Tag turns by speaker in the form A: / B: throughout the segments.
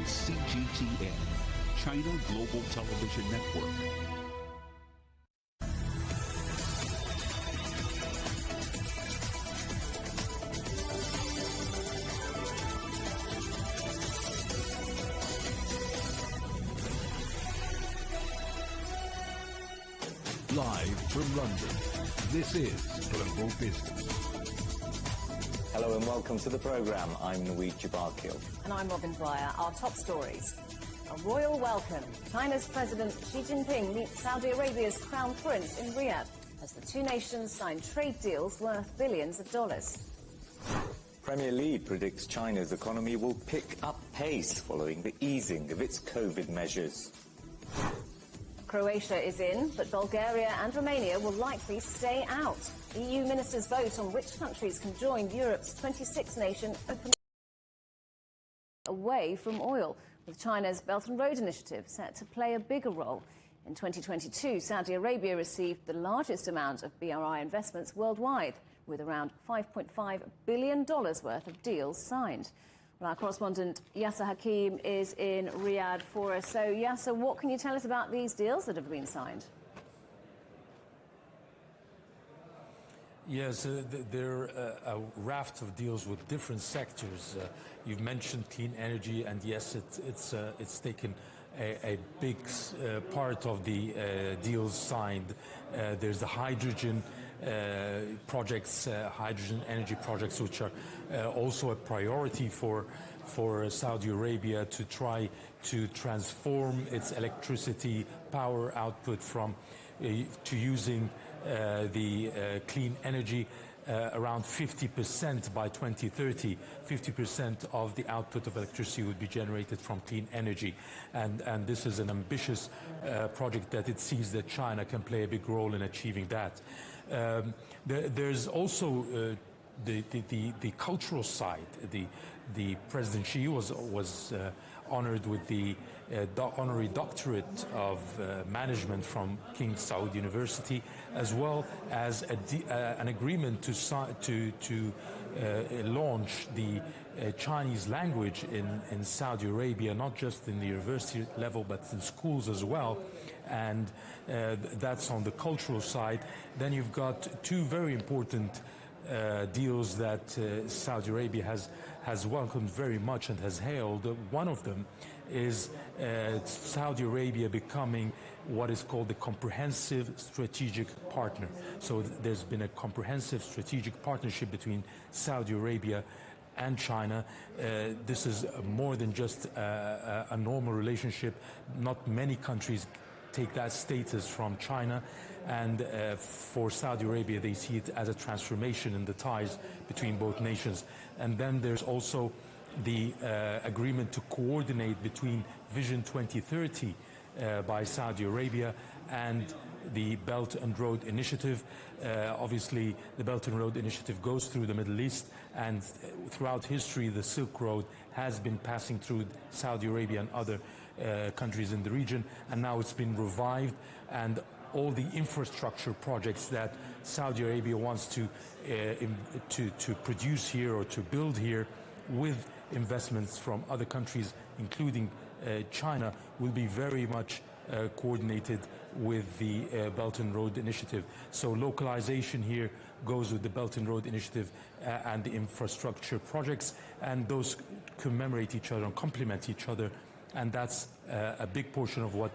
A: CGTN, China Global Television Network. Live from London, this is Global Business.
B: Hello and welcome to the programme. I'm Luigi Barkil.
C: And I'm Robin Dwyer. Our top stories. A royal welcome. China's President Xi Jinping meets Saudi Arabia's Crown Prince in Riyadh as the two nations sign trade deals worth billions of dollars.
B: Premier Li predicts China's economy will pick up pace following the easing of its COVID measures.
C: Croatia is in, but Bulgaria and Romania will likely stay out. EU ministers vote on which countries can join Europe's 26-nation open away from oil, with China's Belt and Road Initiative set to play a bigger role. In 2022, Saudi Arabia received the largest amount of BRI investments worldwide, with around $5.5 billion worth of deals signed. Well, our correspondent Yasser Hakim is in Riyadh for us. So, Yasser, what can you tell us about these deals that have been signed?
D: Yes, there are a raft of deals with different sectors. You've mentioned clean energy, and yes, it's taken a big part of the deals signed. There's the hydrogen projects, hydrogen energy projects, which are also a priority for Saudi Arabia to try to transform its electricity power output from to using the clean energy. Around 50% by 2030, 50% of the output of electricity would be generated from clean energy. And this is an ambitious project that it sees that China can play a big role in achieving that. There's also the cultural side. The President Xi was honored with the honorary doctorate of management from King Saud University, as well as an agreement to launch the Chinese language in Saudi Arabia, not just in the university level, but in schools as well. And that's on the cultural side. Then you've got two very important deals that Saudi Arabia has welcomed very much and has hailed. One of them is Saudi Arabia becoming what is called the comprehensive strategic partner. So there's been a comprehensive strategic partnership between Saudi Arabia and China. This is more than just a normal relationship. Not many countries take that status from China, and for Saudi Arabia they see it as a transformation in the ties between both nations. And then there's also the agreement to coordinate between Vision 2030 by Saudi Arabia and the Belt and Road Initiative. Obviously, the Belt and Road Initiative goes through the Middle East, and throughout history the Silk Road has been passing through Saudi Arabia and other countries in the region, and now it's been revived, and all the infrastructure projects that Saudi Arabia wants to produce here or to build here, with investments from other countries, including China, will be very much coordinated with the Belt and Road Initiative. So localization here goes with the Belt and Road Initiative and the infrastructure projects, and those commemorate each other and complement each other, and that's a big portion of what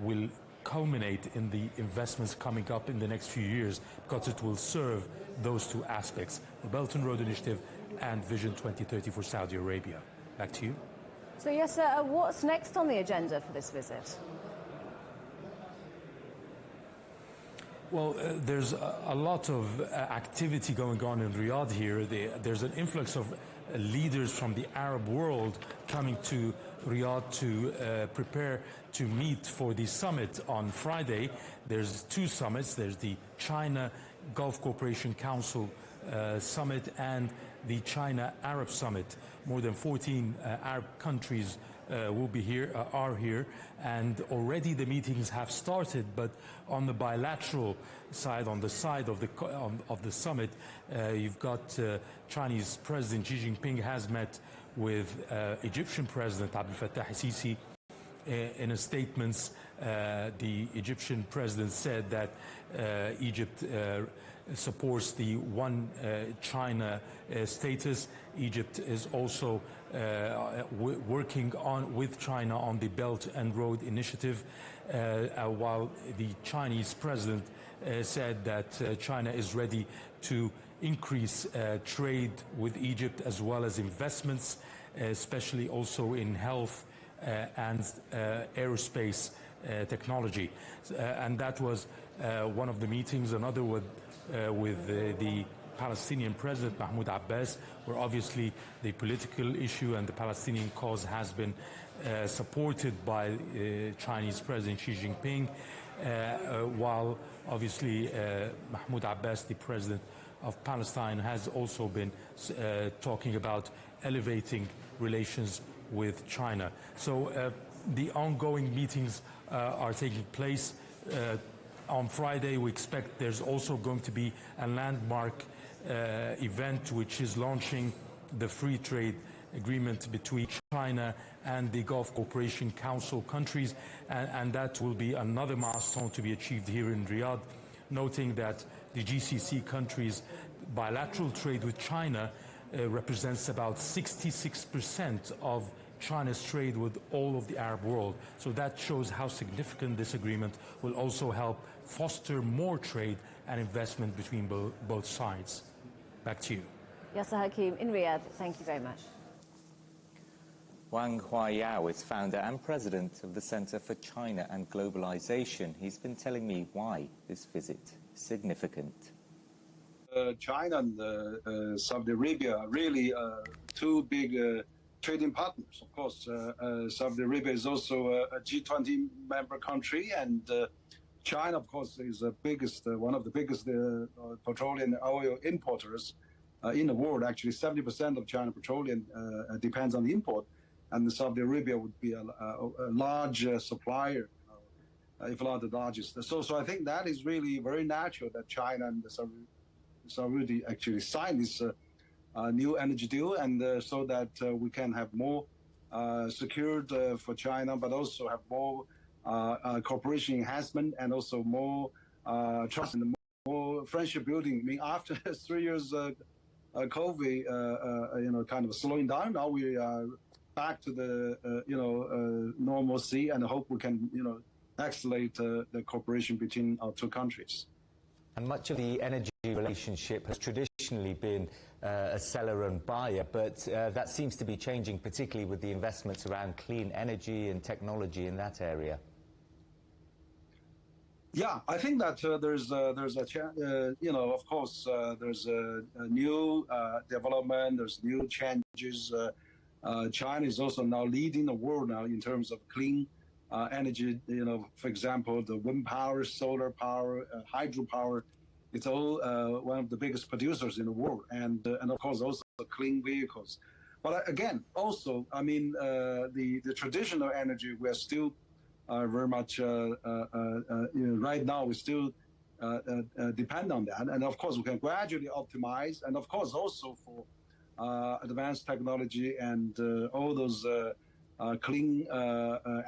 D: will culminate in the investments coming up in the next few years, because it will serve those two aspects, the Belt and Road Initiative and Vision 2030 for Saudi Arabia. Back to you.
C: So, yes, what's next on the agenda for this visit?
D: Well, there's a lot of activity going on in Riyadh here. There's an influx of leaders from the Arab world coming to Riyadh to prepare to meet for the summit on Friday. There's two summits. There's the China Gulf Cooperation Council Summit and the China Arab Summit. More than 14 Arab countries will be here, are here, and already the meetings have started. But on the bilateral side, on the side of the summit, you've got Chinese President Xi Jinping has met with Egyptian President Abdel Fattah al-Sisi. In a statement, the Egyptian president said that Egypt supports the one China status. Egypt is also working with China on the Belt and Road Initiative, while the Chinese president said that China is ready to increase trade with Egypt as well as investments, especially also in health and aerospace technology. And that was one of the meetings. Another with the Palestinian President Mahmoud Abbas, where obviously the political issue and the Palestinian cause has been supported by Chinese President Xi Jinping, while obviously Mahmoud Abbas, the President of Palestine, has also been talking about elevating relations with China. So the ongoing meetings are taking place. On Friday, we expect there's also going to be a landmark event which is launching the free trade agreement between China and the Gulf Cooperation Council countries, and that will be another milestone to be achieved here in Riyadh, noting that the GCC countries' bilateral trade with China represents about 66% of China's trade with all of the Arab world. So that shows how significant this agreement will also help foster more trade and investment between both sides. Back to you.
C: Yasser Hakim in Riyadh, thank you very much.
B: Wang Huayao is founder and president of the Center for China and Globalization. He's been telling me why this visit is significant.
E: China and Saudi Arabia are really two big trading partners. Of course, Saudi Arabia is also a G20 member country, and China, of course, is the biggest, one of the biggest petroleum oil importers in the world. Actually, 70% of China petroleum depends on the import, and Saudi Arabia would be a large supplier, if not the largest. So I think that is really very natural that China and Saudi actually signed this new energy deal, and so that we can have more secured for China, but also have more cooperation enhancement, and also more trust and more friendship building. I mean, after 3 years COVID, kind of slowing down, now we are back to the normalcy, and I hope we can accelerate the cooperation between our two countries.
F: And much of the energy relationship has traditionally been a seller and buyer, but that seems to be changing, particularly with the investments around clean energy and technology in that area.
E: Yeah, I think that there's a of course, there's a new development, there's new changes. China is also now leading the world now in terms of clean energy. For example, the wind power, solar power, hydropower. It's all one of the biggest producers in the world, and of course also clean vehicles. But again, also, I mean, the traditional energy, we are still very much right now. We still depend on that, and of course we can gradually optimize, and of course also for advanced technology and all those clean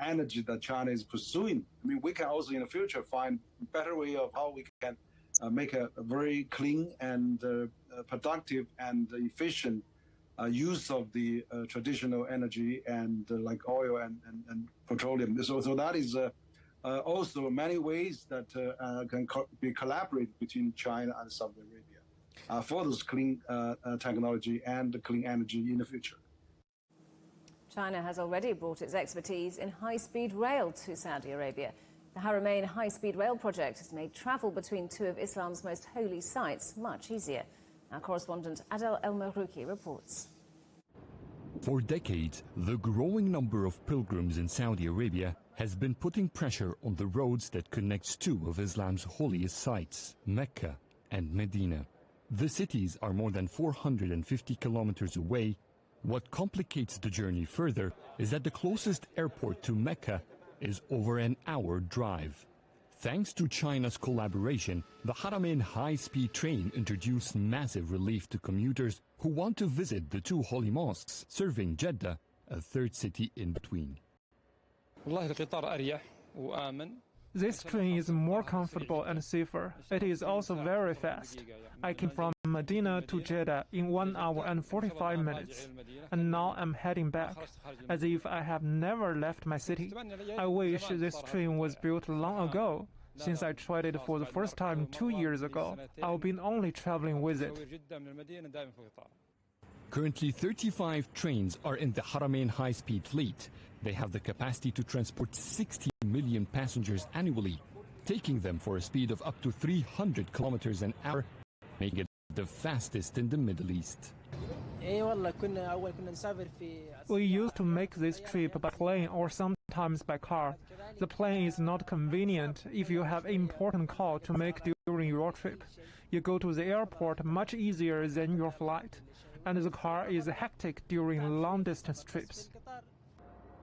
E: energy that China is pursuing. I mean, we can also in the future find better way of how we can make a very clean and productive and efficient use of the traditional energy and like oil and petroleum. So that is also many ways that can be collaborated between China and Saudi Arabia for this clean technology and clean energy in the future.
C: China has already brought its expertise in high-speed rail to Saudi Arabia. The Haramain high-speed rail project has made travel between two of Islam's most holy sites much easier. Our correspondent Adel El-Marouki reports.
G: For decades, the growing number of pilgrims in Saudi Arabia has been putting pressure on the roads that connects two of Islam's holiest sites, Mecca and Medina. The cities are more than 450 kilometers away, What complicates the journey further is that the closest airport to Mecca is over an hour drive. Thanks to China's collaboration, the Haramain high-speed train introduced massive relief to commuters who want to visit the two holy mosques, serving Jeddah, a third city in between.
H: This train is more comfortable and safer. It is also very fast. I came from Medina to Jeddah in 1 hour and 45 minutes, and now I'm heading back, as if I have never left my city. I wish this train was built long ago. Since I tried it for the first time 2 years ago, I've been only traveling with it.
G: Currently, 35 trains are in the Haramain high-speed fleet. They have the capacity to transport 60 million passengers annually, taking them for a speed of up to 300 kilometers an hour, making it the fastest in the Middle East.
H: We used to make this trip by plane or sometimes by car. The plane is not convenient if you have an important call to make during your trip. You go to the airport much easier than your flight, and the car is hectic during long-distance trips.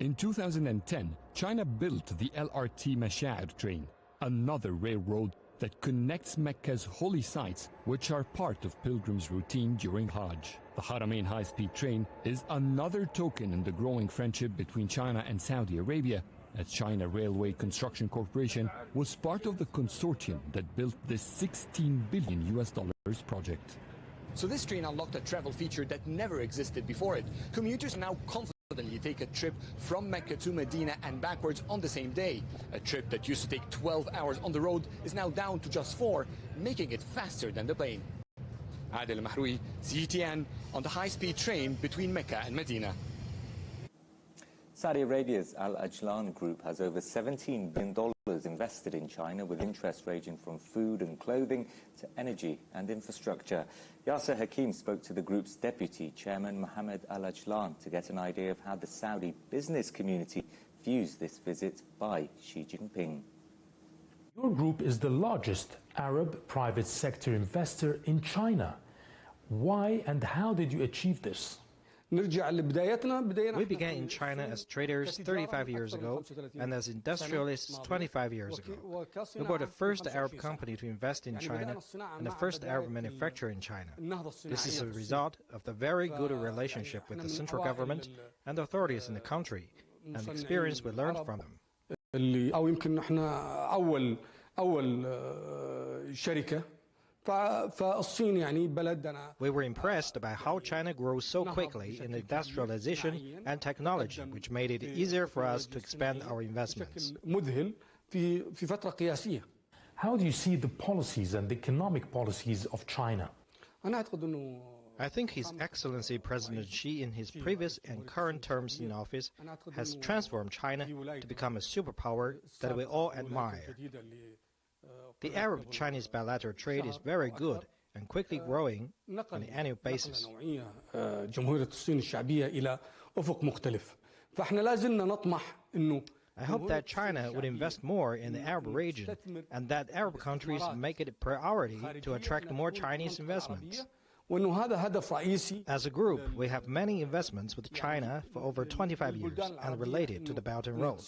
G: In 2010, China built the LRT Mash'ar train, another railroad that connects Mecca's holy sites, which are part of pilgrims' routine during Hajj. The Haramain high-speed train is another token in the growing friendship between China and Saudi Arabia, as China Railway Construction Corporation was part of the consortium that built this $16 billion project.
I: So this train unlocked a travel feature that never existed before it. Commuters now confidently take a trip from Mecca to Medina and backwards on the same day. A trip that used to take 12 hours on the road is now down to just 4, making it faster than the plane. Adel Mahroui, CGTN, on the high-speed train between Mecca and Medina.
B: Saudi Arabia's Al Ajlan Group has over $17 billion invested in China, with interest ranging from food and clothing to energy and infrastructure. Yasser Hakim spoke to the group's deputy chairman, Mohammed Al Ajlan, to get an idea of how the Saudi business community views this visit by Xi Jinping.
D: Your group is the largest Arab private sector investor in China. Why and how did you achieve this?
J: We began in China as traders 35 years ago and as industrialists 25 years ago. We were the first Arab company to invest in China and the first Arab manufacturer in China. This is a result of the very good relationship with the central government and the authorities in the country and the experience we learned from them. We were impressed by how China grows so quickly in industrialization and technology, which made it easier for us to expand our investments.
D: How do you see the policies and the economic policies of China?
J: I think His Excellency President Xi, in his previous and current terms in office, has transformed China to become a superpower that we all admire. The Arab-Chinese bilateral trade is very good and quickly growing on an annual basis. I hope that China would invest more in the Arab region and that Arab countries make it a priority to attract more Chinese investments. As a group, we have many investments with China for over 25 years and related to the Belt and Road.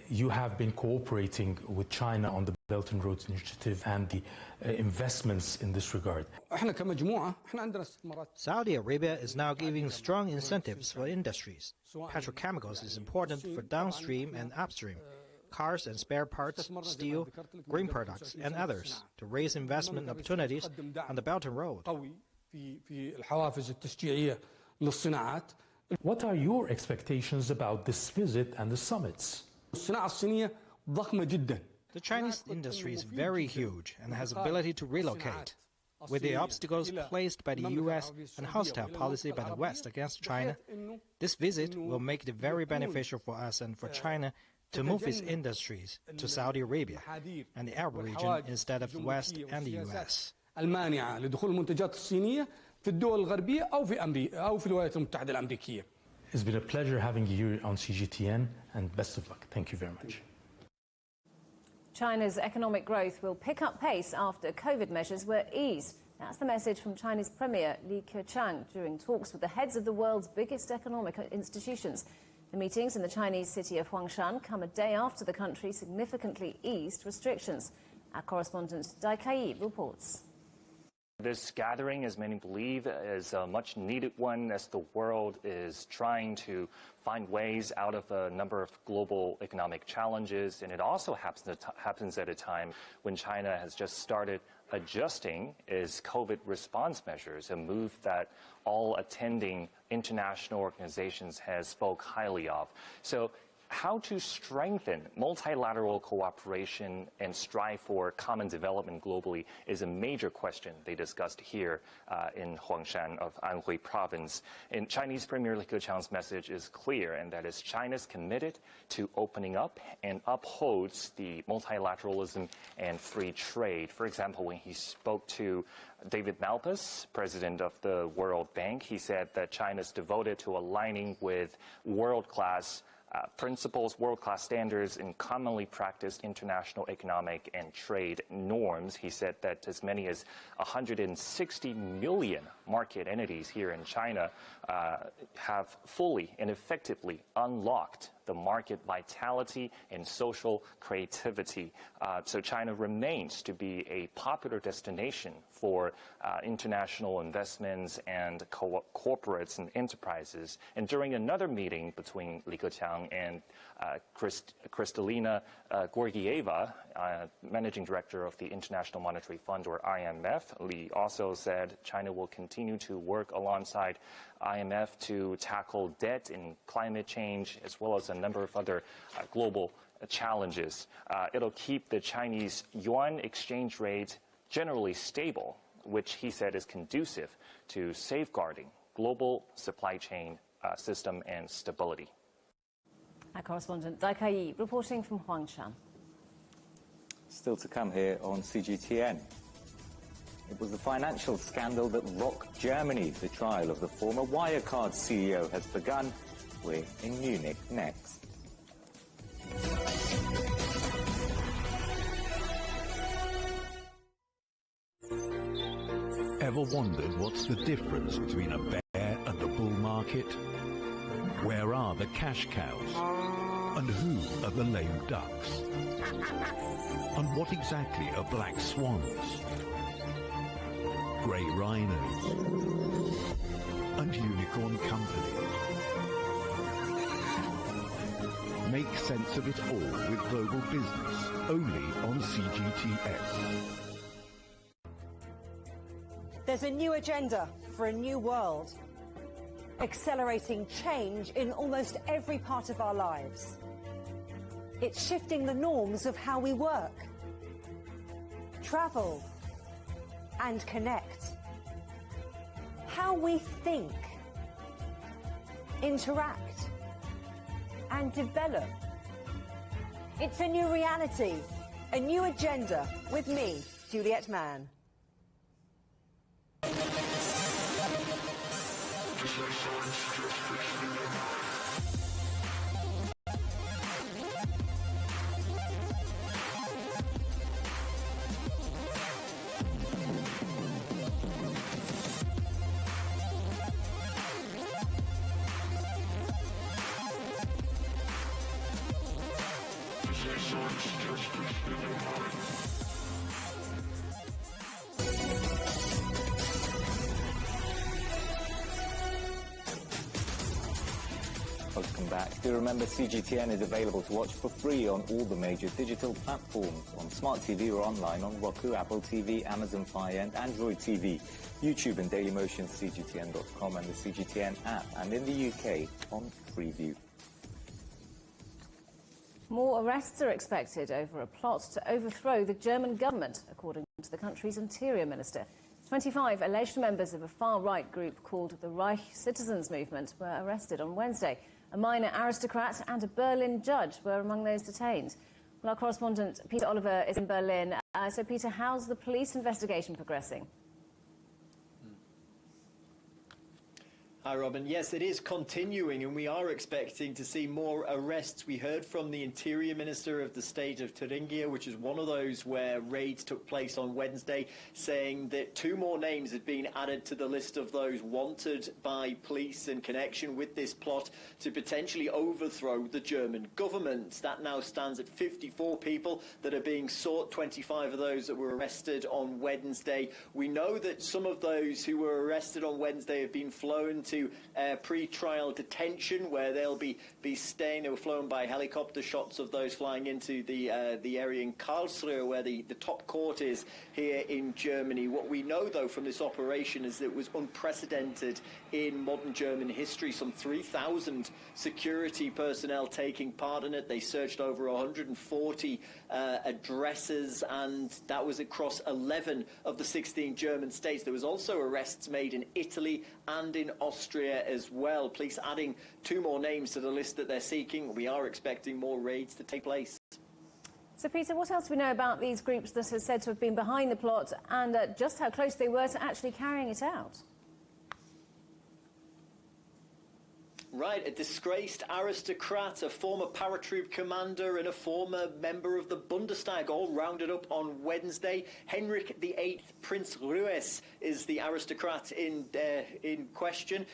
D: You have been cooperating with China on the Belt and Road Initiative and the investments in this regard.
J: Saudi Arabia is now giving strong incentives for industries. Petrochemicals is important for downstream and upstream, cars and spare parts, steel, green products, and others, to raise investment opportunities on the Belt and Road.
D: What are your expectations about this visit and the summits?
J: The Chinese industry is very huge and has ability to relocate. With the obstacles placed by the U.S. and hostile policy by the West against China, this visit will make it very beneficial for us and for China to move its industries to Saudi Arabia and the Arab region instead of the West and the U.S.
D: It's been a pleasure having you here on CGTN, and best of luck. Thank you very much.
C: China's economic growth will pick up pace after COVID measures were eased. That's the message from Chinese Premier Li Keqiang during talks with the heads of the world's biggest economic institutions. The meetings in the Chinese city of Huangshan come a day after the country significantly eased restrictions. Our correspondent Dai Kai reports.
K: This gathering, as many believe, is a much-needed one as the world is trying to find ways out of a number of global economic challenges. And it also happens at a time when China has just started adjusting its COVID response measures, a move that all attending international organizations has spoke highly of. So how to strengthen multilateral cooperation and strive for common development globally is a major question they discussed here in Huangshan of Anhui province. And Chinese Premier Li Keqiang's message is clear, and that is China's committed to opening up and upholds the multilateralism and free trade. For example, when he spoke to David Malpass, president of the World Bank, he said that China is devoted to aligning with world-class principles, world-class standards, and commonly practiced international economic and trade norms. He said that as many as 160 million market entities here in China have fully and effectively unlocked the market vitality and social creativity. So China remains to be a popular destination for international investments and corporates and enterprises. And during another meeting between Li Keqiang and Kristalina Georgieva, Managing Director of the International Monetary Fund, or IMF, Li also said China will continue to work alongside IMF to tackle debt and climate change, as well as a number of other global challenges. It'll keep the Chinese yuan exchange rate generally stable, which he said is conducive to safeguarding global supply chain system and stability.
C: Our correspondent Dai Kai reporting from Huangshan.
B: Still to come here on CGTN. It was the financial scandal that rocked Germany. The trial of the former Wirecard CEO has begun. We're in Munich next.
A: Ever wondered what's the difference between a bear and a bull market? Where are the cash cows? And who are the lame ducks? And what exactly are black swans? Grey rhinos? And unicorn companies? Make sense of it all with Global Business, only on CGTN.
L: There's a new agenda for a new world, accelerating change in almost every part of our lives. It's shifting the norms of how we work, travel, and connect. How we think, interact, and develop. It's a new reality, a new agenda with me, Juliet Mann.
B: Welcome back. Do remember CGTN is available to watch for free on all the major digital platforms, on Smart TV or online on Roku, Apple TV, Amazon Fire and Android TV, YouTube and Dailymotion, CGTN.com and the CGTN app, and in the UK on Freeview.
C: More arrests are expected over a plot to overthrow the German government, according to the country's interior minister. 25 alleged members of a far-right group called the Reich Citizens Movement were arrested on Wednesday. A minor aristocrat and a Berlin judge were among those detained. Well, our correspondent Peter Oliver is in Berlin. So, Peter, how's the police investigation progressing?
M: Hi, Robin. Yes, it is continuing, and we are expecting to see more arrests. We heard from the Interior Minister of the state of Thuringia, which is one of those where raids took place on Wednesday, saying that 2 more names had been added to the list of those wanted by police in connection with this plot to potentially overthrow the German government. That now stands at 54 people that are being sought, 25 of those that were arrested on Wednesday. We know that some of those who were arrested on Wednesday have been flown to pre-trial detention, where they'll be staying. They were flown by helicopter. Shots of those flying into the area in Karlsruhe, where the top court is here in Germany. What we know, though, from this operation is that it was unprecedented in modern German history. Some 3,000 security personnel taking part in it. They searched over 140 addresses, and that was across 11 of the 16 German states. There was also arrests made in Italy and in Austria as well. Police adding 2 more names to the list that they're seeking. We are expecting more raids to take place.
C: So, Peter, what else do we know about these groups that are said to have been behind the plot, and just how close they were to actually carrying it out?
M: Right, a disgraced aristocrat, a former paratroop commander and a former member of the Bundestag, all rounded up on Wednesday. Henrik VIII, Prince Rues, is the aristocrat in question.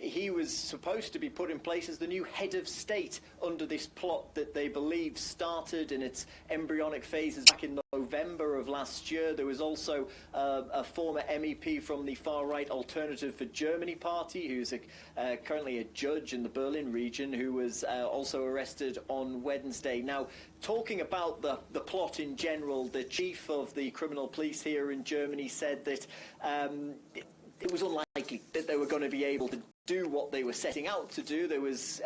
M: He was supposed to be put in place as the new head of state under this plot that they believe started in its embryonic phases back in November of last year. There was also a former MEP from the far-right Alternative for Germany party, who's currently a judge in the Berlin region, who was also arrested on Wednesday. Now, talking about the plot in general, the chief of the criminal police here in Germany said that it was unlikely that they were going to be able to do what they were setting out to do. There was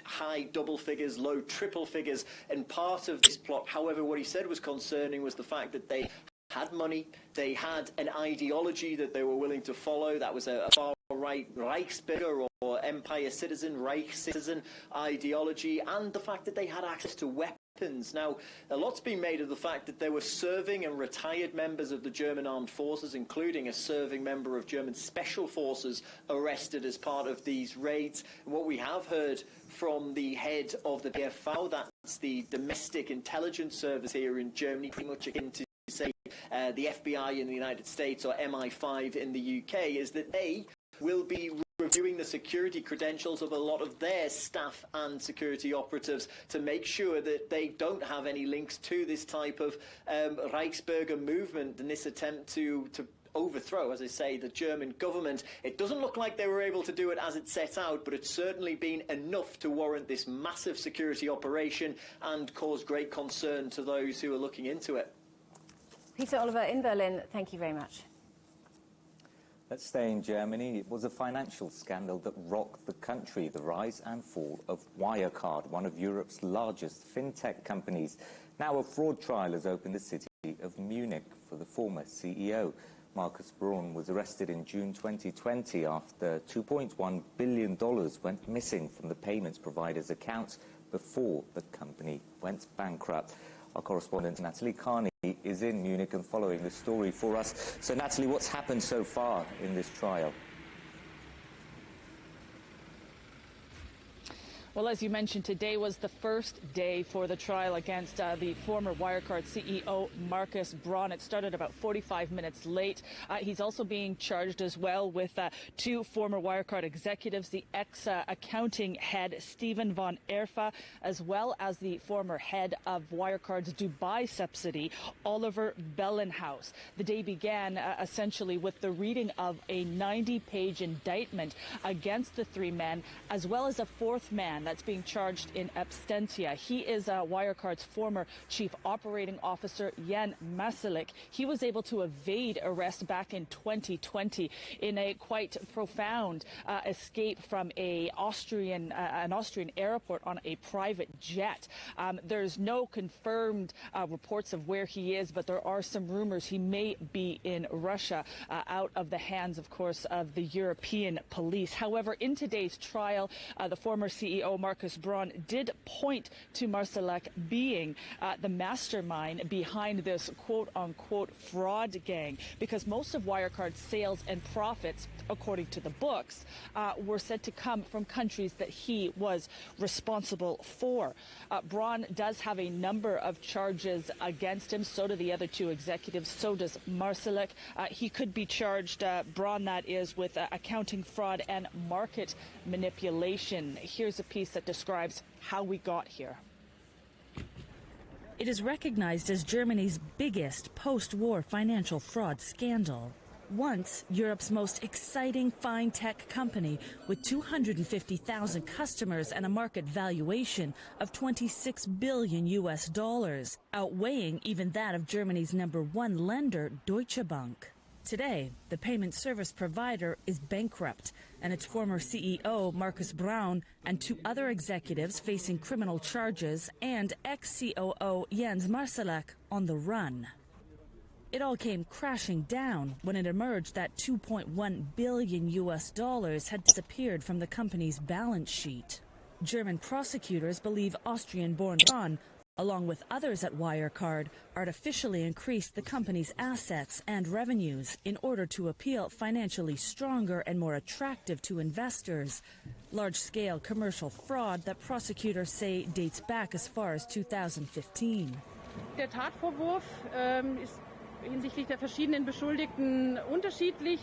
M: high double figures, low triple figures, and part of this plot. However, what he said was concerning was the fact that they had money, they had an ideology that they were willing to follow. That was a far-right Reichsbürger or Empire citizen, Reich citizen ideology, and the fact that they had access to weapons. Now, a lot's been made of the fact that there were serving and retired members of the German armed forces, including a serving member of German special forces, arrested as part of these raids. And what we have heard from the head of the BFV, that's the domestic intelligence service here in Germany, pretty much akin to, say, the FBI in the United States or MI5 in the UK, is that they will be reviewing the security credentials of a lot of their staff and security operatives to make sure that they don't have any links to this type of Reichsbürger movement and this attempt to overthrow, as I say, the German government. It doesn't look like they were able to do it as it set out, but it's certainly been enough to warrant this massive security operation and cause great concern to those who are looking into it.
C: Peter Oliver in Berlin, thank you very much.
B: Let's stay in Germany. It was a financial scandal that rocked the country, the rise and fall of Wirecard, one of Europe's largest fintech companies. Now a fraud trial has opened the city of Munich for the former CEO. Markus Braun was arrested in June 2020 after $2.1 billion went missing from the payments provider's accounts before the company went bankrupt. Our correspondent Natalie Carney is in Munich and following the story for us. So, Natalie, what's happened so far in this trial?
N: Well, as you mentioned, today was the first day for the trial against the former Wirecard CEO, Markus Braun. It started about 45 minutes late. He's also being charged as well with 2 former Wirecard executives, the ex-accounting head, Steven von Erfa, as well as the former head of Wirecard's Dubai subsidy, Oliver Bellenhaus. The day began essentially with the reading of a 90-page indictment against the 3 men, as well as a 4th man that's being charged in absentia. He is Wirecard's former chief operating officer, Jan Masalek. He was able to evade arrest back in 2020 in a quite profound escape from an Austrian airport on a private jet. There's no confirmed reports of where he is, but there are some rumors he may be in Russia, out of the hands, of course, of the European police. However, in today's trial, the former CEO CEO Markus Braun did point to Marsalek being the mastermind behind this quote-unquote fraud gang, because most of Wirecard's sales and profits, according to the books, were said to come from countries that he was responsible for. Braun does have a number of charges against him. So do the other two executives. So does Marsalek. He could be charged, Braun that is, with accounting fraud and market manipulation. Here's a piece that describes how we got here.
O: It is recognized as Germany's biggest post-war financial fraud scandal. Once Europe's most exciting fine tech company with 250,000 customers and a market valuation of $26 billion, outweighing even that of Germany's #1 lender, Deutsche Bank. Today, the payment service provider is bankrupt, and its former CEO, Markus Braun, and 2 other executives facing criminal charges, and ex-COO Jens Marsalek on the run. It all came crashing down when it emerged that $2.1 billion had disappeared from the company's balance sheet. German prosecutors believe Austrian-born Braun, along with others at Wirecard, artificially increased the company's assets and revenues in order to appeal financially stronger and more attractive to investors. Large-scale commercial fraud that prosecutors say dates back as far as 2015.
P: Der Tatvorwurf ist hinsichtlich der verschiedenen Beschuldigten unterschiedlich.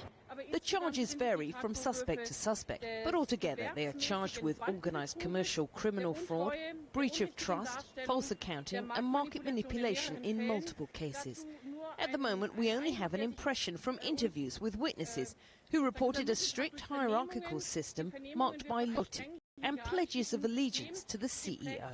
Q: The charges vary from suspect to suspect, but altogether they are charged with organized commercial criminal fraud, breach of trust, false accounting and market manipulation in multiple cases. At the moment, we only have an impression from interviews with witnesses who reported a strict hierarchical system marked by loyalty and pledges of allegiance to the CEO.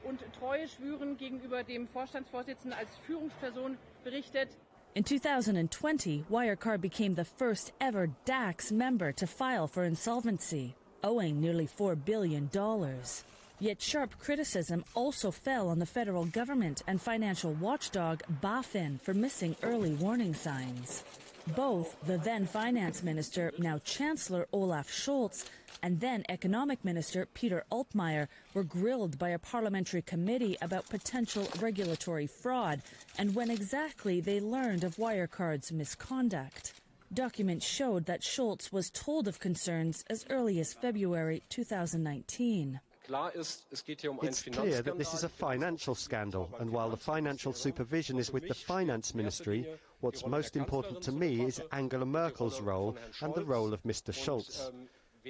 P: Und Treue schwüren gegenüber dem Vorstandsvorsitzenden als Führungsperson berichtet.
O: In 2020, Wirecard became the first ever DAX member to file for insolvency, owing nearly $4 billion. Yet sharp criticism also fell on the federal government and financial watchdog BaFin for missing early warning signs. Both the then finance minister, now Chancellor Olaf Scholz, and then Economic Minister Peter Altmaier were grilled by a parliamentary committee about potential regulatory fraud and when exactly they learned of Wirecard's misconduct. Documents showed that Scholz was told of concerns as early as February 2019.
R: It's clear that this is a financial scandal, and while the financial supervision is with the finance ministry, what's most important to me is Angela Merkel's role and the role of Mr. Scholz.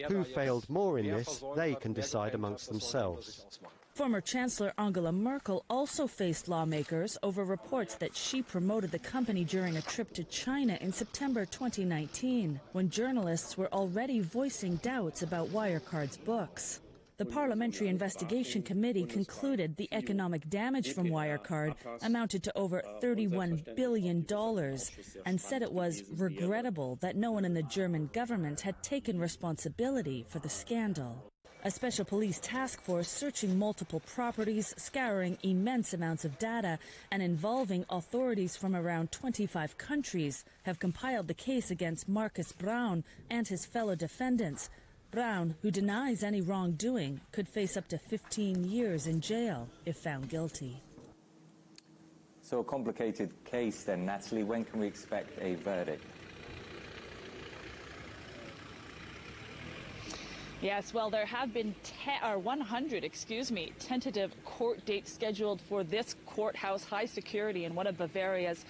R: Who failed more in this, they can decide amongst themselves.
O: Former Chancellor Angela Merkel also faced lawmakers over reports that she promoted the company during a trip to China in September 2019, when journalists were already voicing doubts about Wirecard's books. The Parliamentary Investigation Committee concluded the economic damage from Wirecard amounted to over $31 billion and said it was regrettable that no one in the German government had taken responsibility for the scandal. A special police task force searching multiple properties, scouring immense amounts of data, and involving authorities from around 25 countries have compiled the case against Markus Braun and his fellow defendants. Braun, who denies any wrongdoing, could face up to 15 years in jail if found guilty.
B: So a complicated case then, Natalie. When can we expect a verdict?
N: Yes, well, there have been 100 tentative court dates scheduled for this courthouse, high security in one of Bavaria's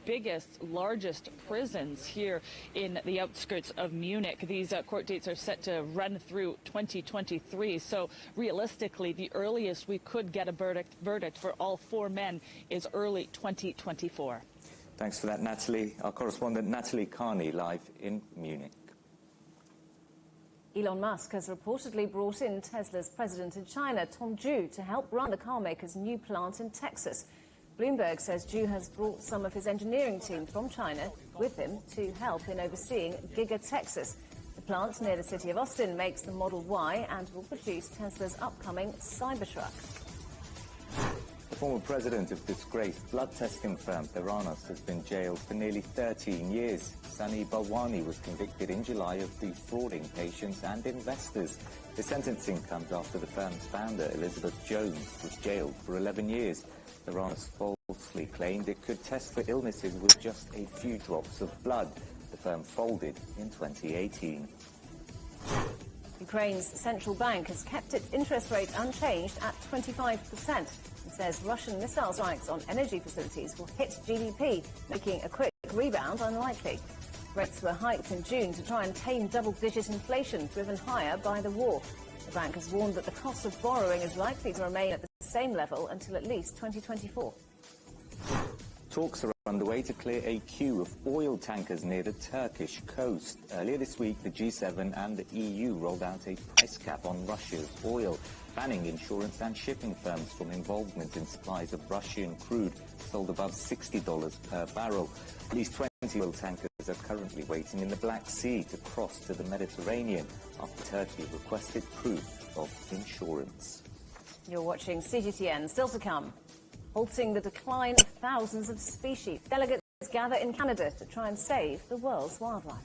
N: biggest, largest prisons here in the outskirts of Munich. These court dates are set to run through 2023. So realistically, the earliest we could get a verdict for all 4 men is early 2024.
B: Thanks for that, Natalie. Our correspondent Natalie Carney live in Munich.
C: Elon Musk has reportedly brought in Tesla's president in China, Tom Zhu, to help run the carmaker's new plant in Texas. Bloomberg says Zhu has brought some of his engineering team from China with him to help in overseeing Giga Texas. The plant near the city of Austin makes the Model Y and will produce Tesla's upcoming Cybertruck.
B: Former president of disgraced blood testing firm Theranos has been jailed for nearly 13 years. Sani Balwani was convicted in July of defrauding patients and investors. The sentencing comes after the firm's founder, Elizabeth Jones, was jailed for 11 years. Theranos falsely claimed it could test for illnesses with just a few drops of blood. The firm folded in 2018.
C: Ukraine's central bank has kept its interest rate unchanged at 25% and says Russian missile strikes on energy facilities will hit GDP, making a quick rebound unlikely. Rates were hiked in June to try and tame double-digit inflation driven higher by the war. The bank has warned that the cost of borrowing is likely to remain at the same level until at least 2024.
B: Talks are underway to clear a queue of oil tankers near the Turkish coast. Earlier this week, the G7 and the EU rolled out a price cap on Russia's oil, banning insurance and shipping firms from involvement in supplies of Russian crude sold above $60 per barrel. At least 20 oil tankers are currently waiting in the Black Sea to cross to the Mediterranean after Turkey requested proof of insurance.
C: You're watching CGTN. Still to come. Halting the decline of thousands of species. Delegates gather in Canada to try and save the world's wildlife.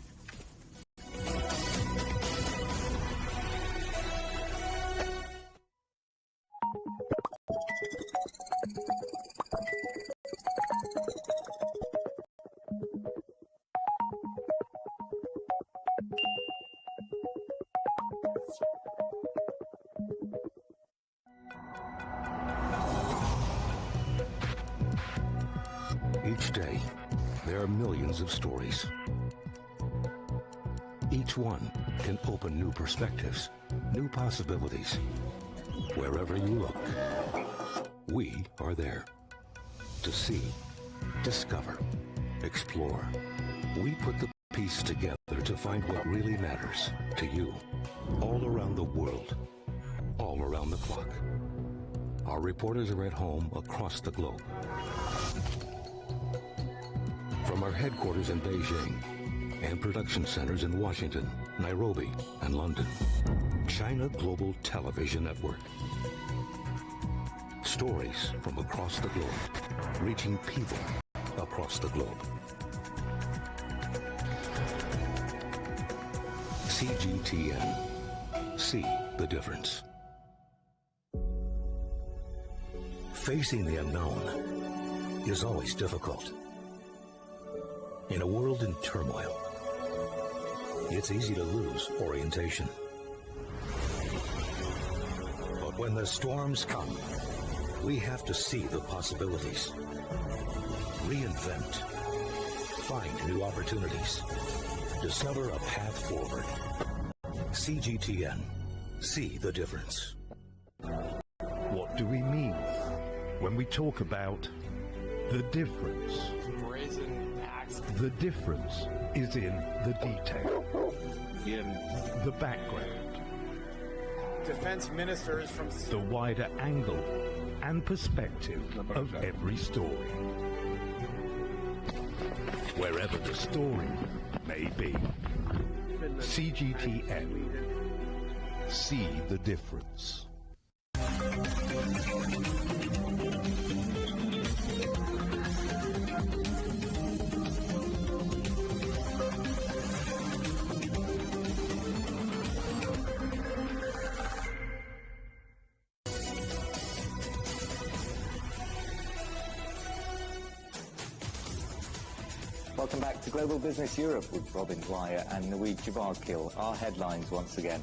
S: Each day, there are millions of stories. Each one can open new perspectives, new possibilities. Wherever you look, we are there. To see, discover, explore. We put the pieces together to find what really matters to you. All around the world, all around the clock. Our reporters are at home across the globe. From our headquarters in Beijing and production centers in Washington, Nairobi, and London, China Global Television Network. Stories from across the globe, reaching people across the globe. CGTN. See the difference. Facing the unknown is always difficult. In a world in turmoil, it's easy to lose orientation. But when the storms come, we have to see the possibilities, reinvent, find new opportunities, discover a path forward. CGTN. See the difference.
A: What do we mean when we talk about the difference? The difference is in the detail, in the background,
T: defense ministers from
A: the wider angle and perspective of every story. Wherever the story may be. CGTN. See the difference.
B: Welcome back to Global Business Europe with Robin Dwyer and Naweed Javadkil. Our headlines once again.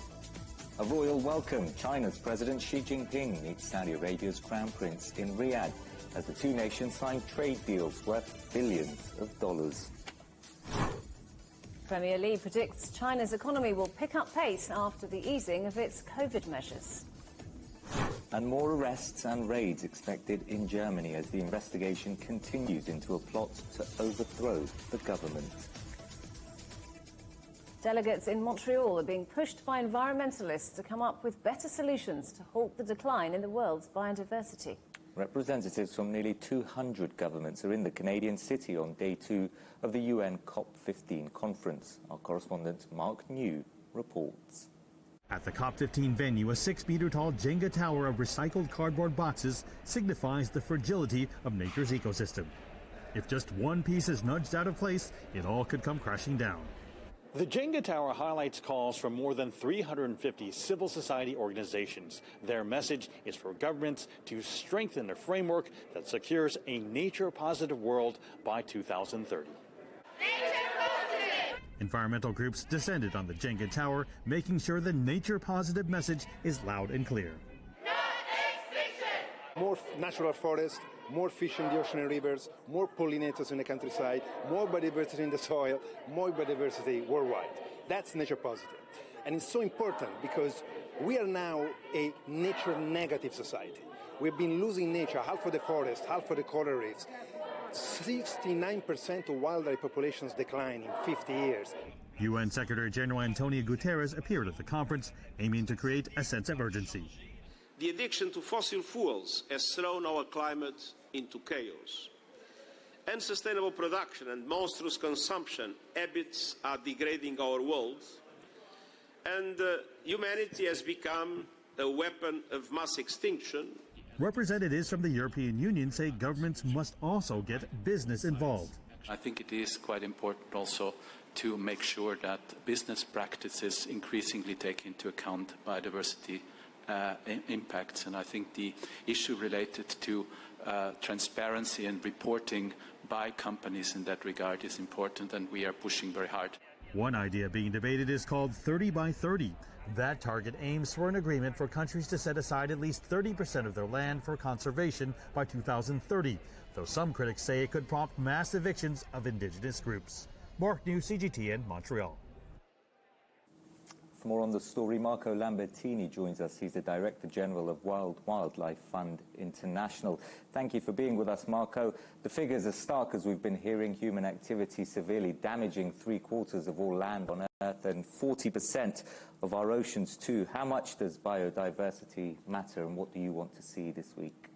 B: A royal welcome. China's President Xi Jinping meets Saudi Arabia's Crown Prince in Riyadh as the two nations sign trade deals worth billions of dollars.
C: Premier Li predicts China's economy will pick up pace after the easing of its COVID measures.
B: And more arrests and raids expected in Germany as the investigation continues into a plot to overthrow the government.
C: Delegates in Montreal are being pushed by environmentalists to come up with better solutions to halt the decline in the world's biodiversity.
B: Representatives from nearly 200 governments are in the Canadian city on day 2 of the UN COP15 conference. Our correspondent Mark New reports.
U: At the COP15 venue, a 6-meter-tall Jenga tower of recycled cardboard boxes signifies the fragility of nature's ecosystem. If just one piece is nudged out of place, it all could come crashing down.
V: The Jenga Tower highlights calls from more than 350 civil society organizations. Their message is for governments to strengthen a framework that secures a nature-positive world by 2030.
U: Environmental groups descended on the Jenga Tower, making sure the nature-positive message is loud and clear.
W: More natural forests, more fish in the ocean and rivers, more pollinators in the countryside, more biodiversity in the soil, more biodiversity worldwide. That's nature positive. And it's so important because we are now a nature negative society. We've been losing nature, half of the forest, half of the coral reefs. 69% of wildlife populations decline in 50 years.
U: UN Secretary General Antonio Guterres appeared at the conference, aiming to create a sense of urgency.
X: The addiction to fossil fuels has thrown our climate into chaos. Unsustainable production and monstrous consumption habits are degrading our world, and humanity has become a weapon of mass extinction.
U: Representatives from the European Union say governments must also get business involved.
Y: I think it is quite important also to make sure that business practices increasingly take into account biodiversity impacts, and I think the issue related to transparency and reporting by companies in that regard is important, and we are pushing very hard.
U: One idea being debated is called 30 by 30. That target aims for an agreement for countries to set aside at least 30% of their land for conservation by 2030, though some critics say it could prompt mass evictions of indigenous groups. Mark New, CGTN, Montreal.
B: For more on the story, Marco Lambertini joins us. He's the Director General of Wild Wildlife Fund International. Thank you for being with us, Marco. The figures are stark, as we've been hearing. Human activity severely damaging 3/4 of all land on Earth and 40% of our oceans too. How much does biodiversity matter, and what do you want to see this week?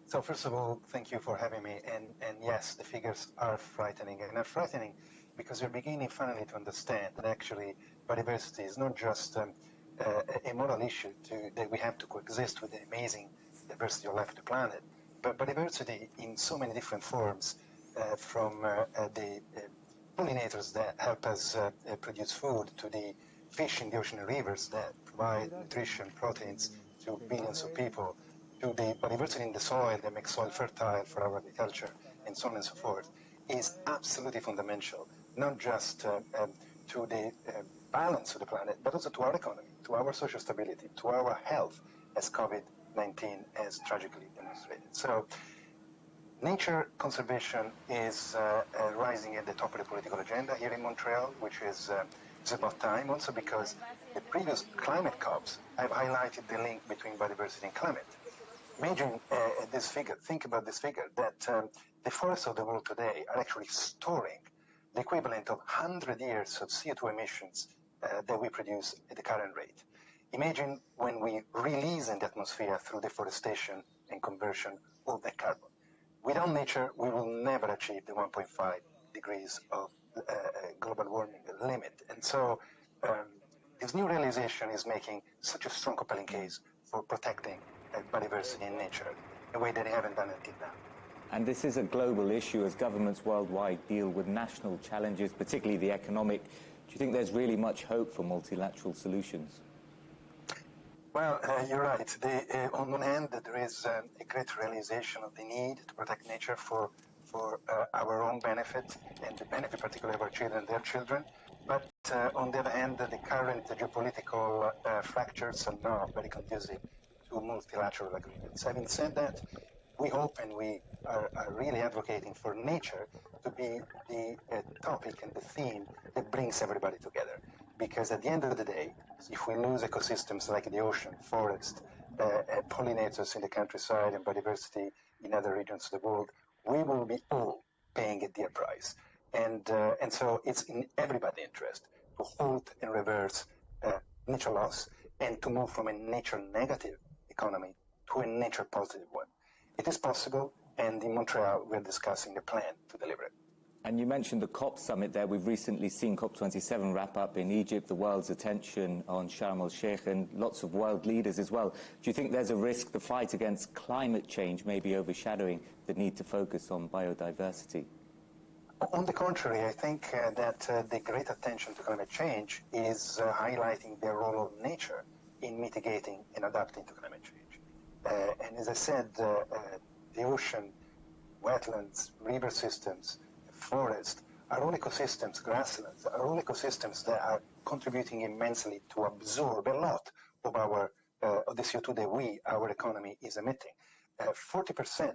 Z: So first of all, thank you for having me. And yes, the figures are frightening. And they're frightening because we're beginning finally to understand that actually biodiversity is not just a moral issue that we have to coexist with the amazing diversity of life on the planet, but biodiversity in so many different forms, from the pollinators that help us produce food, to the fish in the ocean and rivers that provide nutrition, proteins to billions of people, to the biodiversity in the soil that makes soil fertile for our agriculture, and so on and so forth, is absolutely fundamental, not just to the balance of the planet, but also to our economy, to our social stability, to our health, as COVID-19 has tragically demonstrated. So nature conservation is rising at the top of the political agenda here in Montreal, which is it's about time, also because the previous climate COPs have highlighted the link between biodiversity and climate. Imagine this figure, think about this figure, that the forests of the world today are actually storing the equivalent of 100 years of CO2 emissions that we produce at the current rate. Imagine when we release in the atmosphere through deforestation and conversion all that carbon. Without nature, we will never achieve the 1.5 degrees of global warming limit. And so this new realization is making such a strong, compelling case for protecting biodiversity in nature in a way that they haven't done until now.
B: And this is a global issue as governments worldwide deal with national challenges, particularly the economic. Do you think there's really much hope for multilateral solutions?
Z: Well, you're right. On one hand, there is a great realization of the need to protect nature for our own benefit and the benefit particularly of our children and their children. But on the other hand, the current geopolitical fractures are not very conducive to multilateral agreements. Having said that, we hope and we are really advocating for nature to be the topic and the theme that brings everybody together. Because at the end of the day, if we lose ecosystems like the ocean, forest, pollinators in the countryside, and biodiversity in other regions of the world, we will be all paying a dear price. And so it's in everybody's interest to halt and reverse nature loss and to move from a nature negative economy to a nature positive one. It is possible, and in Montreal we're discussing a plan to deliver it.
B: And you mentioned the COP summit there. We've recently seen COP27 wrap up in Egypt, the world's attention on Sharm el-Sheikh, and lots of world leaders as well. Do you think there's a risk the fight against climate change may be overshadowing the need to focus on biodiversity?
Z: On the contrary, I think that the great attention to climate change is highlighting the role of nature in mitigating and adapting to climate change. And as I said, the ocean, wetlands, river systems, forests are all ecosystems, grasslands, are all ecosystems that are contributing immensely to absorb a lot of our of the CO2 that our economy, is emitting. 40%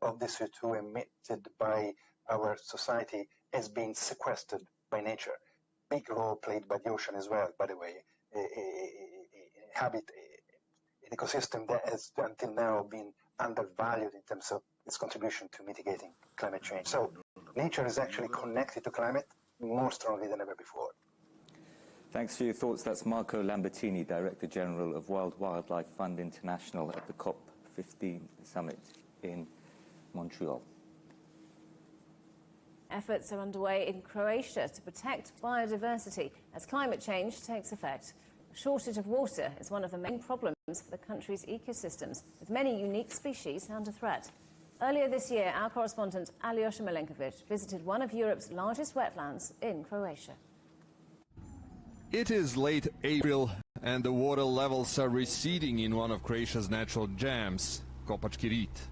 Z: of the CO2 emitted by our society has been sequestered by nature. Big role played by the ocean as well, by the way. An ecosystem that has until now been undervalued in terms of its contribution to mitigating climate change. So nature is actually connected to climate more strongly than ever before.
B: Thanks for your thoughts. That's Marco Lambertini, Director General of World Wildlife Fund International at the COP15 summit in Montreal.
C: Efforts are underway in Croatia to protect biodiversity as climate change takes effect. A shortage of water is one of the main problems for the country's ecosystems, with many unique species under threat. Earlier this year, our correspondent Alyosha Milenkovic visited one of Europe's largest wetlands in Croatia.
E: It is late April and the water levels are receding in one of Croatia's natural gems, Kopački Rit.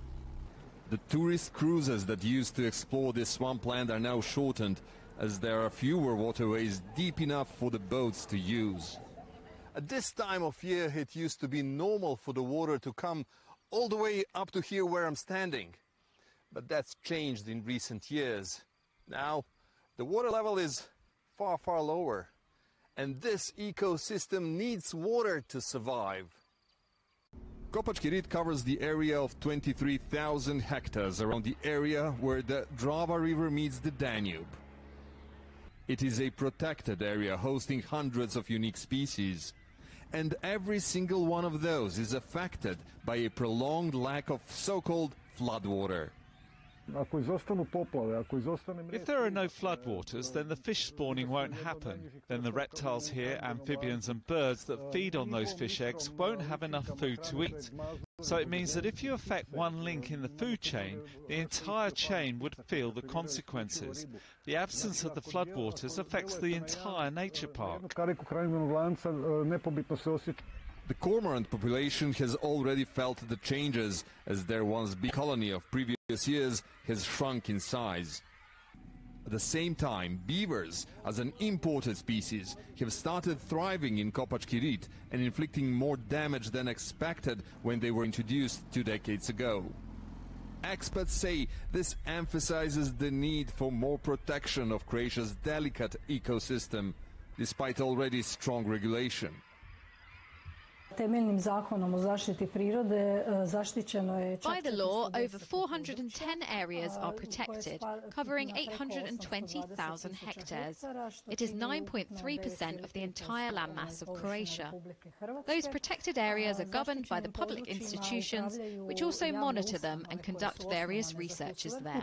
E: The tourist cruises that used to explore this swampland are now shortened, as there are fewer waterways deep enough for the boats to use. At this time of year, it used to be normal for the water to come all the way up to here where I'm standing. But that's changed in recent years. Now, the water level is far, far lower. And this ecosystem needs water to survive. Kopački Rit covers the area of 23,000 hectares around the area where the Drava River meets the Danube. It is a protected area hosting hundreds of unique species. And every single one of those is affected by a prolonged lack of so-called floodwater.
F: If there are no floodwaters, then the fish spawning won't happen. Then the reptiles here, amphibians and birds that feed on those fish eggs won't have enough food to eat. So it means that if you affect one link in the food chain, the entire chain would feel the consequences. The absence of the floodwaters affects the entire nature park.
E: The cormorant population has already felt the changes, as their once big colony of previous years has shrunk in size. At the same time, beavers, as an imported species, have started thriving in Kopački Rit and inflicting more damage than expected when they were introduced 2 decades ago. Experts say this emphasizes the need for more protection of Croatia's delicate ecosystem, despite already strong regulation.
G: By the law, over 410 areas are protected, covering 820,000 hectares. It is 9.3% of the entire landmass of Croatia. Those protected areas are governed by the public institutions, which also monitor them and conduct various researches there.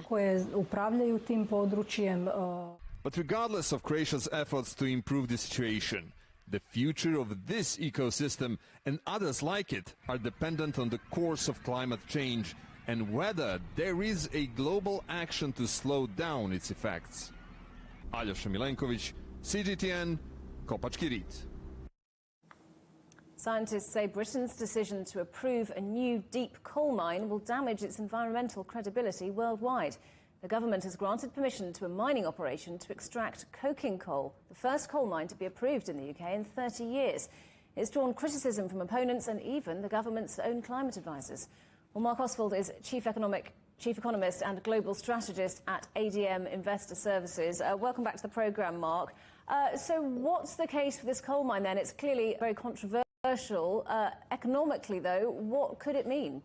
E: But regardless of Croatia's efforts to improve the situation, the future of this ecosystem and others like it are dependent on the course of climate change and whether there is a global action to slow down its effects. Alyosha Milenkovic, CGTN, Kopački Rit.
C: Scientists say Britain's decision to approve a new deep coal mine will damage its environmental credibility worldwide. The government has granted permission to a mining operation to extract coking coal, the first coal mine to be approved in the UK in 30 years. It's drawn criticism from opponents and even the government's own climate advisers. Well, Mark Oswald is Chief Economist and Global Strategist at ADM Investor Services. Welcome back to the programme, Mark. So what's the case for this coal mine then? It's clearly very controversial. Economically, though, what could it mean?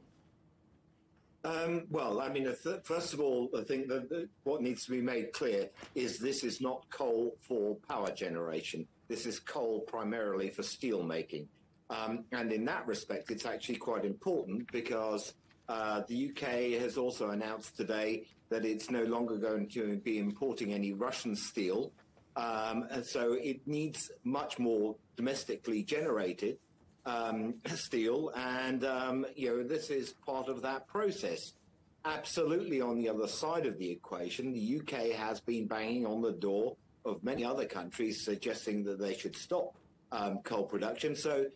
H: Well, I mean, first of all, I think that what needs to be made clear is this is not coal for power generation. This is coal primarily for steel making. And in that respect, it's actually quite important because The UK has also announced today that it's no longer going to be importing any Russian steel, and so it needs much more domestically generated steel, and this is part of that process. Absolutely, on the other side of the equation, the UK has been banging on the door of many other countries suggesting that they should stop coal production. So,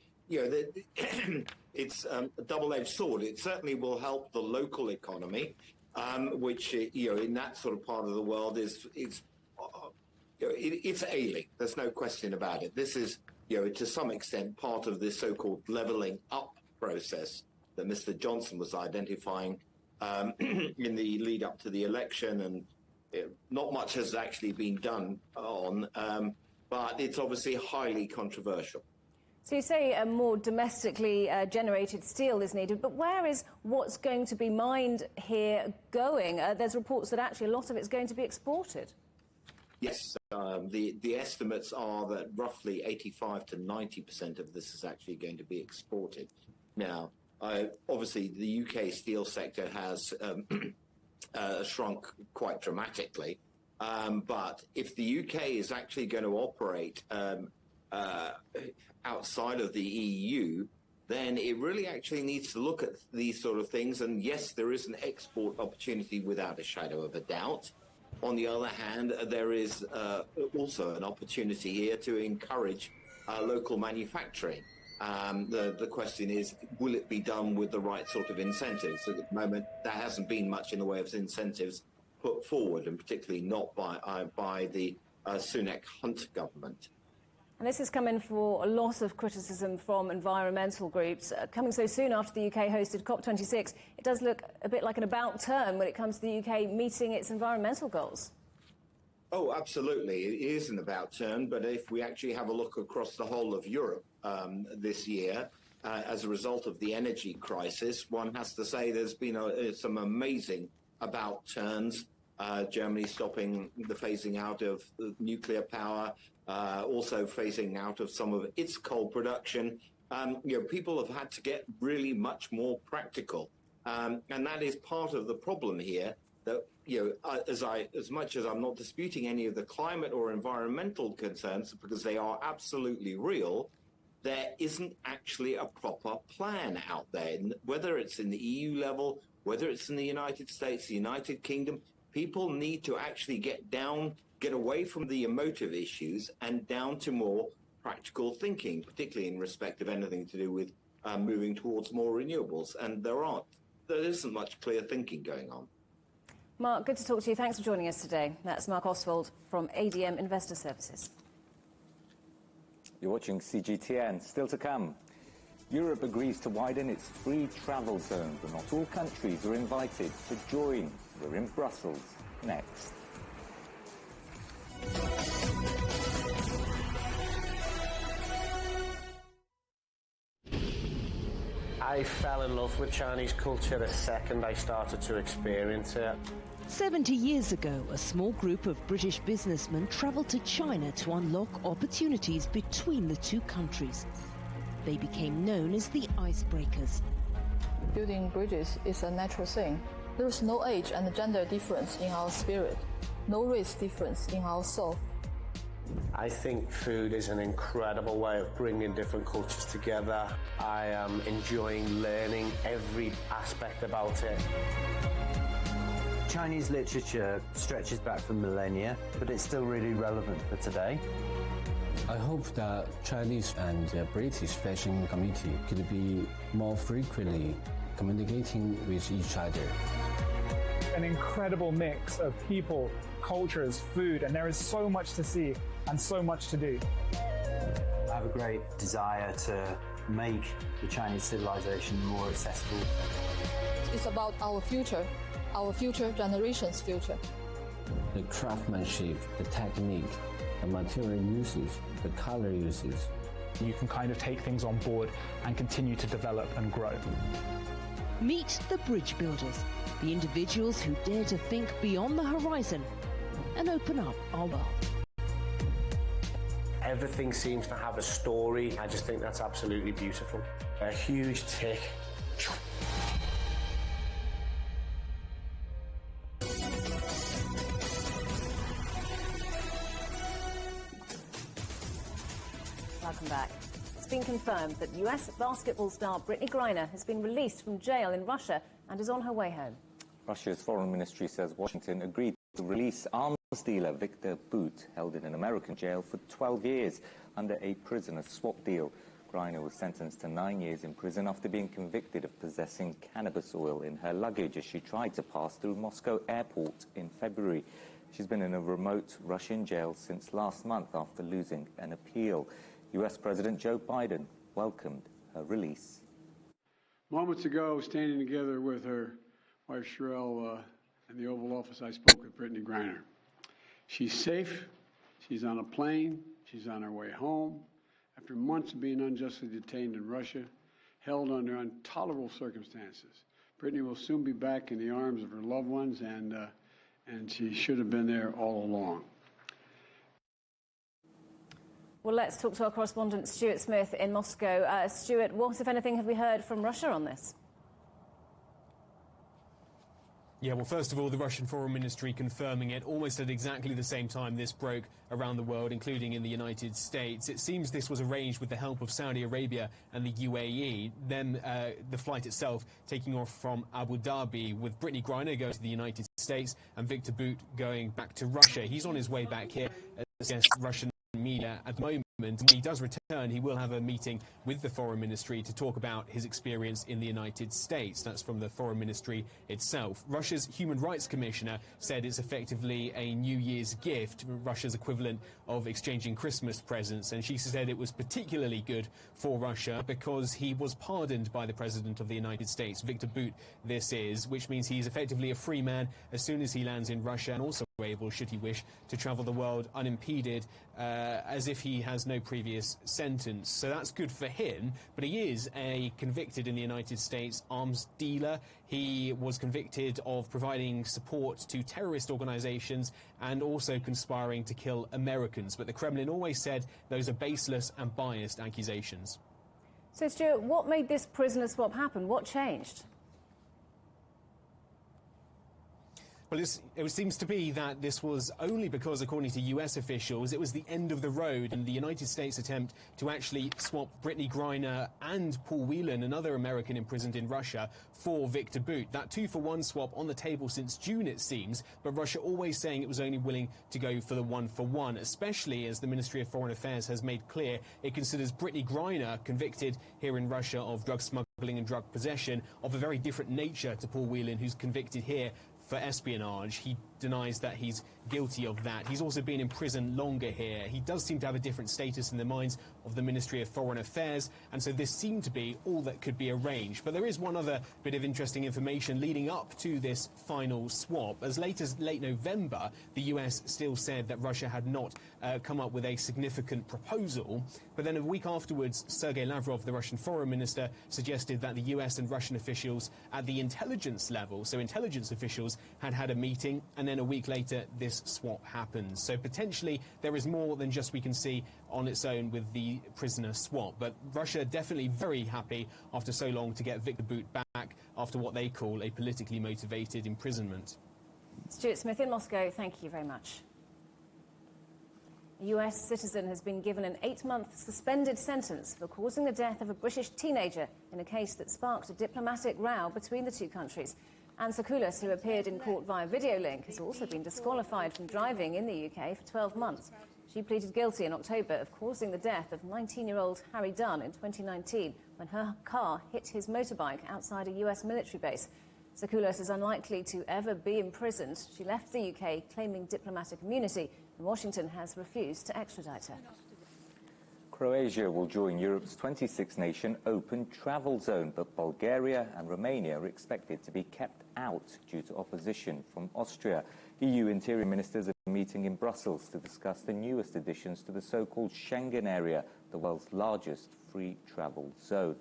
H: it's a double-edged sword. It certainly will help the local economy, which, in that sort of part of the world it's ailing. There's no question about it. This is, to some extent, part of this so-called levelling up process that Mr. Johnson was identifying in the lead up to the election, and not much has actually been done on, but it's obviously highly controversial.
C: So you say a more domestically generated steel is needed, but where is what's going to be mined here going? There's reports that actually a lot of it's going to be exported. Yes,
H: the estimates are that roughly 85 to 90% of this is actually going to be exported. Now, obviously, the UK steel sector has shrunk quite dramatically, but if the UK is actually going to operate outside of the EU, then it really actually needs to look at these sort of things. And yes, there is an export opportunity without a shadow of a doubt. On the other hand, there is also an opportunity here to encourage local manufacturing. The question is, will it be done with the right sort of incentives? At the moment, there hasn't been much in the way of incentives put forward, and particularly not by the Sunak-Hunt government.
C: And this is coming for a lot of criticism from environmental groups. Coming so soon after the UK hosted COP26, it does look a bit like an about turn when it comes to the UK meeting its environmental goals.
H: Oh, absolutely. It is an about turn, but if we actually have a look across the whole of Europe this year, as a result of the energy crisis, one has to say there's been some amazing about turns. Germany stopping the phasing out of nuclear power, also phasing out of some of its coal production. People have had to get really much more practical, and that is part of the problem here. That as much as I'm not disputing any of the climate or environmental concerns, because they are absolutely real, there isn't actually a proper plan out there. Whether it's in the EU level, whether it's in the United States, the United Kingdom, people need to actually get away from the emotive issues and down to more practical thinking, particularly in respect of anything to do with moving towards more renewables. And there isn't much clear thinking going on.
C: Mark, good to talk to you. Thanks for joining us today. That's Mark Oswald from ADM Investor Services.
B: You're watching CGTN. Still to come. Europe agrees to widen its free travel zone, but not all countries are invited to join. We're in Brussels. Next.
D: I fell in love with Chinese culture the second I started to experience it.
Q: 70 years ago, a small group of British businessmen travelled to China to unlock opportunities between the two countries. They became known as the icebreakers.
I: Building bridges is a natural thing. There is no age and gender difference in our spirit, no race difference in our soul.
D: I think food is an incredible way of bringing different cultures together. I am enjoying learning every aspect about it.
J: Chinese literature stretches back for millennia, but it's still really relevant for today.
K: I hope that Chinese and British fashion community could be more frequently communicating with each other.
L: An incredible mix of people, cultures, food, and there is so much to see and so much to do.
J: I have a great desire to make the Chinese civilization more accessible.
I: It's about our future generation's future.
K: The craftsmanship, the technique, the material uses, the color uses.
L: You can kind of take things on board and continue to develop and grow.
Q: Meet the bridge builders, the individuals who dare to think beyond the horizon and open up our world.
D: Everything seems to have a story. I just think that's absolutely beautiful. A huge tick.
C: back. It's been confirmed that US basketball star Brittany Griner has been released from jail in Russia and is on her way home.
B: Russia's foreign ministry says Washington agreed to release arms dealer Viktor Bout, held in an American jail for 12 years under a prisoner swap deal. Griner was sentenced to 9 years in prison after being convicted of possessing cannabis oil in her luggage as she tried to pass through Moscow airport in February. She's been in a remote Russian jail since last month after losing an appeal. US President Joe Biden welcomed her release.
M: Moments ago, standing together with her wife Sherelle in the Oval Office, I spoke with Brittany Griner. She's safe. She's on a plane. She's on her way home. After months of being unjustly detained in Russia, held under intolerable circumstances. Brittany will soon be back in the arms of her loved ones, and she should have been there all along.
C: Well, let's talk to our correspondent Stuart Smith in Moscow. Stuart, what, if anything, have we heard from Russia on this?
N: Yeah, well, first of all, the Russian Foreign Ministry confirming it almost at exactly the same time this broke around the world, including in the United States. It seems this was arranged with the help of Saudi Arabia and the UAE. Then the flight itself taking off from Abu Dhabi, with Brittany Griner going to the United States and Viktor Bout going back to Russia. He's on his way back here against Russian media at the moment. When he does return, he will have a meeting with the Foreign Ministry to talk about his experience in the United States. That's from the Foreign Ministry itself. Russia's Human Rights Commissioner said it's effectively a New Year's gift, Russia's equivalent of exchanging Christmas presents, and she said it was particularly good for Russia because he was pardoned by the President of the United States, Viktor Bout, this is, which means he's effectively a free man as soon as he lands in Russia, and also able, should he wish, to travel the world unimpeded, as if he has no previous sentence. So that's good for him, but he is a convicted in the United States arms dealer. He was convicted of providing support to terrorist organizations and also conspiring to kill Americans. But the Kremlin always said those are baseless and biased accusations.
C: So, Stuart, what made this prisoner swap happen? What changed?
N: Well, it seems to be that this was only because, according to US officials, it was the end of the road in the United States' attempt to actually swap Brittany Griner and Paul Whelan, another American imprisoned in Russia, for Viktor Bout. That 2-for-1 swap on the table since June, it seems, but Russia always saying it was only willing to go for the 1-for-1, especially as the Ministry of Foreign Affairs has made clear it considers Brittany Griner, convicted here in Russia of drug smuggling and drug possession, of a very different nature to Paul Whelan, who's convicted here for espionage. He denies that he's guilty of that. He's also been in prison longer here. He does seem to have a different status in the minds of the Ministry of Foreign Affairs, and so this seemed to be all that could be arranged. But there is one other bit of interesting information leading up to this final swap. As late as late November, the US still said that Russia had not come up with a significant proposal, but then a week afterwards, Sergei Lavrov, the Russian foreign minister, suggested that the US and Russian officials at the intelligence level, so intelligence officials, had a meeting, and then a week later this swap happens. So potentially there is more than just we can see on its own with the prisoner swap. But Russia definitely very happy after so long to get Viktor Bout back after what they call a politically motivated imprisonment.
C: Stuart Smith in Moscow, thank you very much. A US citizen has been given an 8-month suspended sentence for causing the death of a British teenager in a case that sparked a diplomatic row between the two countries. Anne Sakoulas, who appeared in court via video link, has also been disqualified from driving in the UK for 12 months. She pleaded guilty in October of causing the death of 19-year-old Harry Dunn in 2019 when her car hit his motorbike outside a US military base. Sakoulas is unlikely to ever be imprisoned. She left the UK claiming diplomatic immunity, and Washington has refused to extradite her.
B: Croatia will join Europe's 26-nation open travel zone, but Bulgaria and Romania are expected to be kept out due to opposition from Austria. EU interior ministers are meeting in Brussels to discuss the newest additions to the so-called Schengen area, the world's largest free travel zone.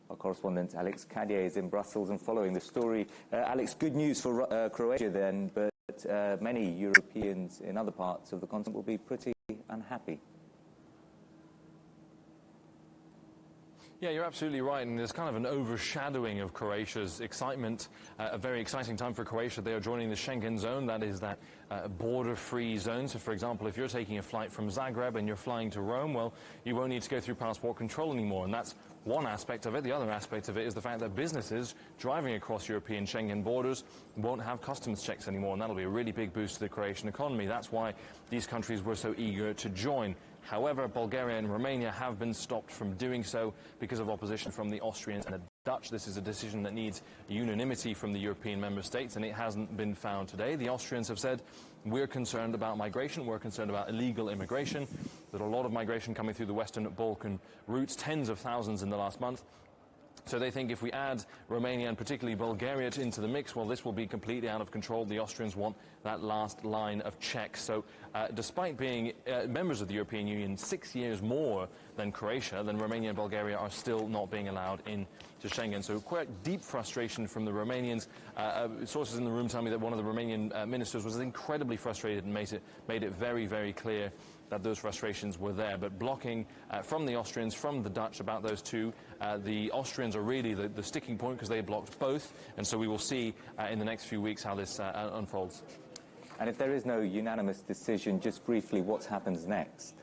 B: Our correspondent Alex Cadier is in Brussels and following the story. Alex, good news for Croatia then, but many Europeans in other parts of the continent will be pretty unhappy.
A: Yeah, you're absolutely right, and there's kind of an overshadowing of Croatia's excitement. A very exciting time for Croatia. They are joining the Schengen zone, that is that border-free zone. So, for example, if you're taking a flight from Zagreb and you're flying to Rome, well, you won't need to go through passport control anymore, and that's one aspect of it. The other aspect of it is the fact that businesses driving across European Schengen borders won't have customs checks anymore, and that'll be a really big boost to the Croatian economy. That's why these countries were so eager to join. However, Bulgaria and Romania have been stopped from doing so because of opposition from the Austrians and the Dutch. This is a decision that needs unanimity from the European member states, and it hasn't been found today. The Austrians have said, we're concerned about migration, we're concerned about illegal immigration. There's a lot of migration coming through the Western Balkan routes, tens of thousands in the last month. So they think if we add Romania and particularly Bulgaria into the mix, well, this will be completely out of control. The Austrians want that last line of checks. So despite being members of the European Union 6 years more than Croatia, then Romania and Bulgaria are still not being allowed into Schengen. So quite deep frustration from the Romanians. Sources in the room tell me that one of the Romanian ministers was incredibly frustrated and made it very, very clear that those frustrations were there. But blocking from the Austrians, from the Dutch about those two, the Austrians are really the sticking point because they blocked both, and so we will see in the next few weeks how this unfolds.
B: And if there is no unanimous decision, just briefly, what happens next?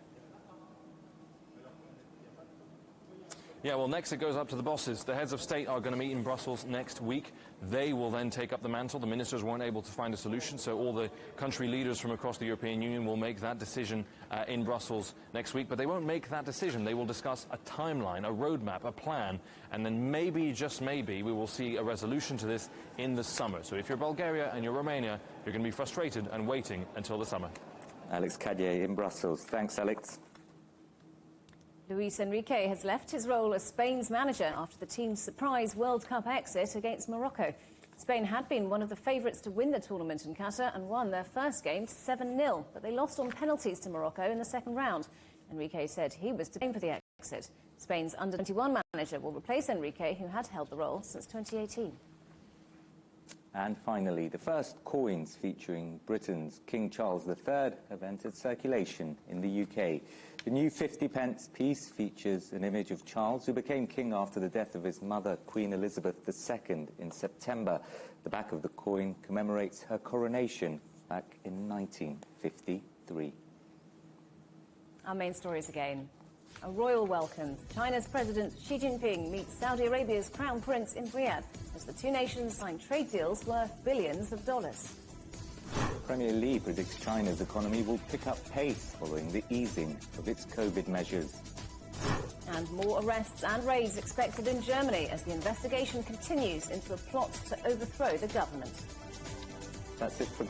A: Yeah, well, next it goes up to the bosses. The heads of state are going to meet in Brussels next week. They will then take up the mantle. The ministers weren't able to find a solution, so all the country leaders from across the European Union will make that decision in Brussels next week. But they won't make that decision. They will discuss a timeline, a roadmap, a plan, and then maybe, just maybe, we will see a resolution to this in the summer. So if you're Bulgaria and you're Romania, you're going to be frustrated and waiting until the summer.
B: Alex Cadier in Brussels. Thanks, Alex.
C: Luis Enrique has left his role as Spain's manager after the team's surprise World Cup exit against Morocco. Spain had been one of the favourites to win the tournament in Qatar and won their first game 7-0, but they lost on penalties to Morocco in the second round. Enrique said he was to blame for the exit. Spain's under-21 manager will replace Enrique, who had held the role since 2018.
B: And finally, the first coins featuring Britain's King Charles III have entered circulation in the UK. The new 50p piece features an image of Charles, who became king after the death of his mother, Queen Elizabeth II, in September. The back of the coin commemorates her coronation back in 1953.
C: Our main stories again. A royal welcome. China's President Xi Jinping meets Saudi Arabia's Crown Prince in Riyadh as the two nations sign trade deals worth billions of dollars.
B: Premier Li predicts China's economy will pick up pace following the easing of its COVID measures.
C: And more arrests and raids expected in Germany as the investigation continues into a plot to overthrow the government.
B: That's it for